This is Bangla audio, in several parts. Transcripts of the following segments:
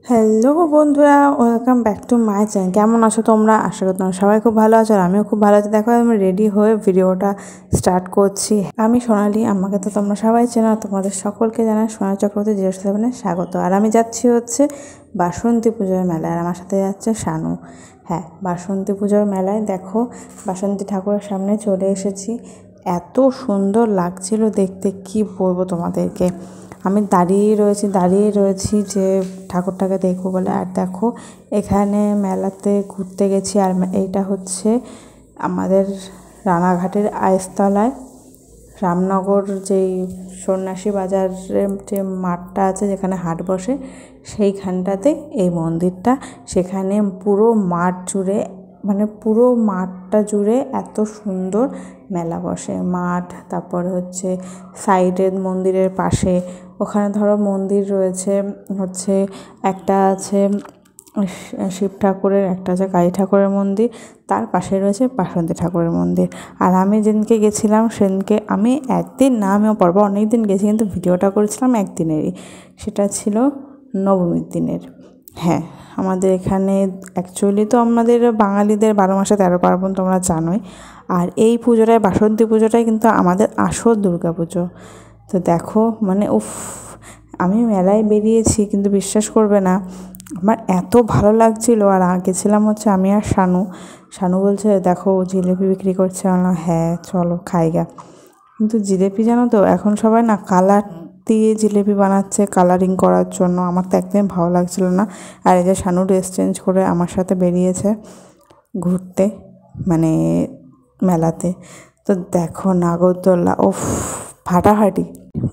হ্যালো বন্ধুরা, welcome back to my channel. কেমন আছো তোমরা? আশা করি তোমরা সবাই খুব ভালো আছো আর আমিও খুব ভালো আছি। দেখো আমি রেডি হয়ে ভিডিওটা স্টার্ট করছি। আমি সোনালি, আমাকে তো তোমরা সবাই চেনো। তোমাদের সকলকে জানাই সোনালি চক্রবর্তী 07-এ স্বাগত। আর আমি যাচ্ছি হচ্ছে বাসন্তী পুজোর মেলায়, আর আমার সাথে যাচ্ছে শানু। হ্যাঁ, বাসন্তী পুজোর মেলায় দেখো বাসন্তী ঠাকুরের সামনে চলে এসেছি। এত সুন্দর লাগছিল দেখতে, কি বলবো তোমাদেরকে। আমি দাঁড়িয়ে রয়েছি যে ঠাকুরটাকে দেখবো বলে। আর দেখো এখানে মেলাতে ঘুরতে গেছি, আর এইটা হচ্ছে আমাদের রানাঘাটের আইসতলায় রামনগর যেই সন্ন্যাসী বাজারের যে মাঠটা আছে, যেখানে হাট বসে, সেইখানটাতে এই মন্দিরটা। সেখানে পুরো মাঠ জুড়ে, মানে পুরো মাঠটা জুড়ে এত সুন্দর মেলা বসে। মাঠ, তারপর হচ্ছে সাইডের মন্দিরের পাশে, ওখানে ধরো মন্দির রয়েছে, হচ্ছে একটা আছে শিব ঠাকুরের, একটা আছে কালী ঠাকুরের মন্দির, তার পাশে রয়েছে বাসন্তী ঠাকুরের মন্দির। আর আমি যেদিনকে গেছিলাম সেদিনকে আমি একদিন না, আমিও পরপর অনেক দিন গেছি, কিন্তু ভিডিওটা করেছিলাম একদিনেরই। সেটা ছিল নবমীর দিনের। হ্যাঁ, আমাদের এখানে অ্যাকচুয়ালি তো আমাদের বাঙালিদের 12 মাসে 13 পার্বণ, তোমরা জানোই। আর এই পুজোটায়, বাসন্তী পুজোটাই কিন্তু আমাদের আসল দুর্গা পুজো। তো দেখো, মানে উফ, আমি মেলায় বেরিয়েছি কিন্তু বিশ্বাস করবে না, আমার এত ভালো লাগছিল। আর গেছিলাম হচ্ছে আমি আর শানু বলছে দেখো জিলিপি বিক্রি করছে। বললাম হ্যাঁ চলো খাইগা। কিন্তু জিলিপি জানো তো, এখন সবাই না কালার দিয়ে জিলিপি বানাচ্ছে কালারিং করার জন্য। আমার তো একদমই ভালো লাগছিল না। আর এই যে শানু ড্রেস চেঞ্জ করে আমার সাথে বেরিয়েছে ঘুরতে, মানে মেলাতে। তো দেখো নাগরদোল্লা, ওফ, ফাটাফাটি।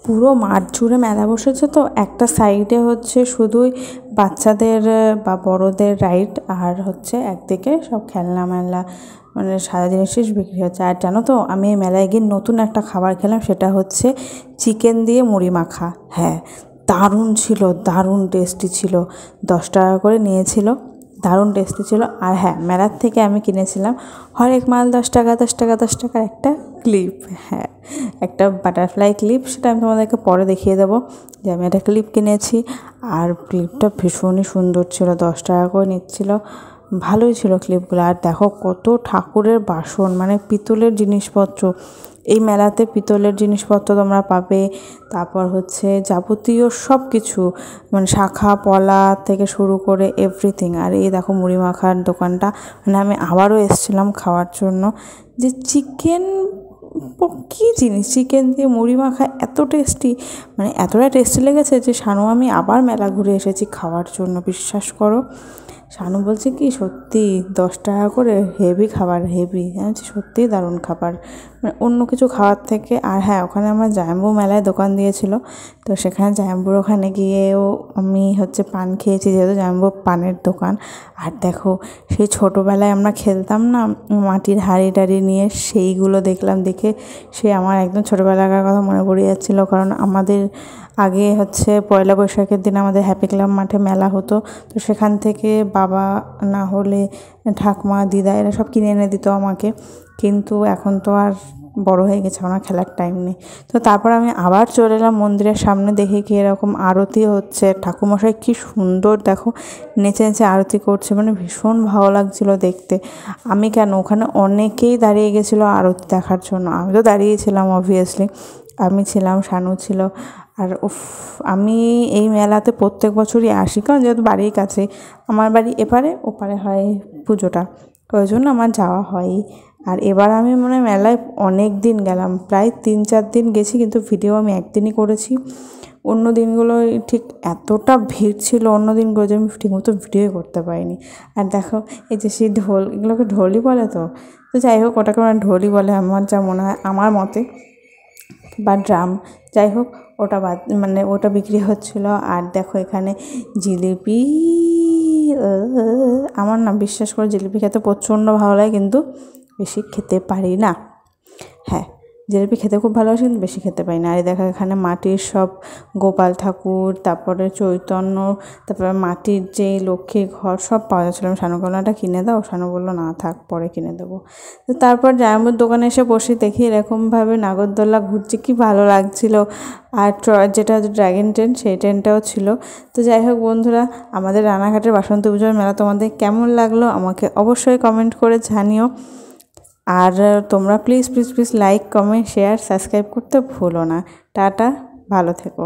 পুরো মাঠ জুড়ে মেলা বসেছে, তো একটা সাইডে হচ্ছে শুধুই বাচ্চাদের বা বড়দের রাইড, আর হচ্ছে একদিকে সব খেলনা মেলা, মানে সারা জিনিস বিক্রি হচ্ছে। আর জানো তো, আমি এই মেলায় গিয়ে নতুন একটা খাবার খেলাম, সেটা হচ্ছে চিকেন দিয়ে মুড়ি মাখা। হ্যাঁ, দারুণ ছিল, দারুণ টেস্টি ছিল। 10 টাকা করে নিয়েছিল, দারুণ টেস্টি ছিল। আর হ্যাঁ, মেলার থেকে আমি কিনেছিলাম হরেক মাল 10 টাকা 10 টাকা 10 টাকার একটা ক্লিপ। হ্যাঁ, একটা বাটারফ্লাই ক্লিপ, সেটা আমি তোমাদেরকে পরে দেখিয়ে দেবো যে আমি একটা ক্লিপ কিনেছি। আর ক্লিপটা ভীষণই সুন্দর ছিল, 10 টাকা করে নিচ্ছিল, ভালোই ছিল ক্লিপগুলো। আর দেখো কত ঠাকুরের বাসন, মানে পিতলের জিনিসপত্র। এই মেলাতে পিতলের জিনিসপত্র তোমরা পাবে। তারপর হচ্ছে যাবতীয় সব কিছু, মানে শাখা পলা থেকে শুরু করে এভরিথিং। আর এই দেখো মুড়ি মাখার দোকানটা, মানে আমি আবারও এসেছিলাম খাওয়ার জন্য। যে চিকেন, কী জিনিস, চিকেন দিয়ে মুড়ি মাখা এত টেস্টি, মানে এতটা টেস্টি লেগেছে যে শানু আমি আবার মেলা ঘুরে এসেছি খাওয়ার জন্য, বিশ্বাস করো। শানু বলছে কি সত্যি 10 টাকা করে হেভি খাবার, হেভি। আমি বলছি সত্যিই দারুণ খাবার, মানে অন্য কিছু খাওয়ার থেকে। আর হ্যাঁ, ওখানে আমার জাম্বু মেলায় দোকান দিয়েছিল, তো সেখানে জাম্বুর ওখানে গিয়েও আমি হচ্ছে পান খেয়েছি, যেহেতু জাম্বু পানের দোকান। আর দেখো সেই ছোটোবেলায় আমরা খেলতাম না মাটির হাঁড়ি টাড়ি নিয়ে, সেইগুলো দেখলাম, দেখে সে আমার একদম ছোটোবেলাকার কথা মনে পড়ে যাচ্ছিলো। কারণ আমাদের আগে হচ্ছে পয়লা বৈশাখের দিন আমাদের হ্যাপি ক্লাব মাঠে মেলা হতো, তো সেখান থেকে বাবা না হলে ঠাকুমা দিদা এরা সব কিনে এনে দিত আমাকে। কিন্তু এখন তো আর বড় হয়ে গেছে, আমার খেলার টাইম নেই। তো তারপর আমি আবার চলে এলাম মন্দিরের সামনে, দেখি কি এরকম আরতি হচ্ছে। ঠাকুরমশাই কি সুন্দর দেখো নেচে নেচে আরতি করছে, মানে ভীষণ ভালো লাগছিল দেখতে। আমি কেন, ওখানে অনেকেই দাঁড়িয়ে গেছিলো আরতি দেখার জন্য, আমি তো দাঁড়িয়েছিলাম অবভিয়াসলি। আমি ছিলাম, শানু ছিল। আর উফ, আমি এই মেলাতে প্রত্যেক বছরই আসি, কারণ যেহেতু বাড়ির কাছে, আমার বাড়ি এপারে ওপারে হয় পুজোটা, ওই জন্য আমার যাওয়া হয়ই। আর এবার আমি মনে হয় মেলায় অনেক দিন গেলাম, প্রায় 3-4 দিন গেছি, কিন্তু ভিডিও আমি একদিনই করেছি। অন্য দিনগুলোয় ঠিক এতটা ভিড় ছিল অন্য দিনগুলো যে আমি ঠিকমতো ভিডিওই করতে পারিনি। আর দেখো এই যে সেই ঢোল, এগুলোকে ঢোলই বলে তো, তো যাই হোক ওটাকে মানে ঢোলই বলে আমার যা মনে হয়, আমার মতে, বা ড্রাম, যাই হোক ওটা মানে ওটা বিক্রি হচ্ছিলো। আর দেখো এখানে জিলিপি, আমার না বিশ্বাস করে জিলিপি খেতে প্রচণ্ড ভালো লাগে, কিন্তু বেশি খেতে পারি না। হ্যাঁ, জিলিপি খেতে খুব ভালোবাসি, কিন্তু বেশি খেতে পাই না। আর এই দেখো এখানে মাটির সব গোপাল ঠাকুর, তারপরে চৈতন্য, তারপরে মাটির যে লক্ষ্মীর ঘর সব পাওয়া যাচ্ছিলো। আমি শানু বললাম, এটা কিনে দাও। শানু বললো না থাক, পরে কিনে দেবো। তো তারপর জামাইবাবুর দোকানে এসে বসে দেখি এরকমভাবে নাগরদোল্লা ঘুরছে, কি ভালো লাগছিল। আর যেটা হচ্ছে ড্র্যাগন ট্রেন, সেই ট্রেনটাও ছিল। তো যাই হোক বন্ধুরা, আমাদের রানাঘাটের বাসন্তী পুজোর মেলা তোমাদের কেমন লাগলো আমাকে অবশ্যই কমেন্ট করে জানিও। আর তোমরা please please please like, comment, share, subscribe করতে ভুলো না। টাটা, ভালো থেকো।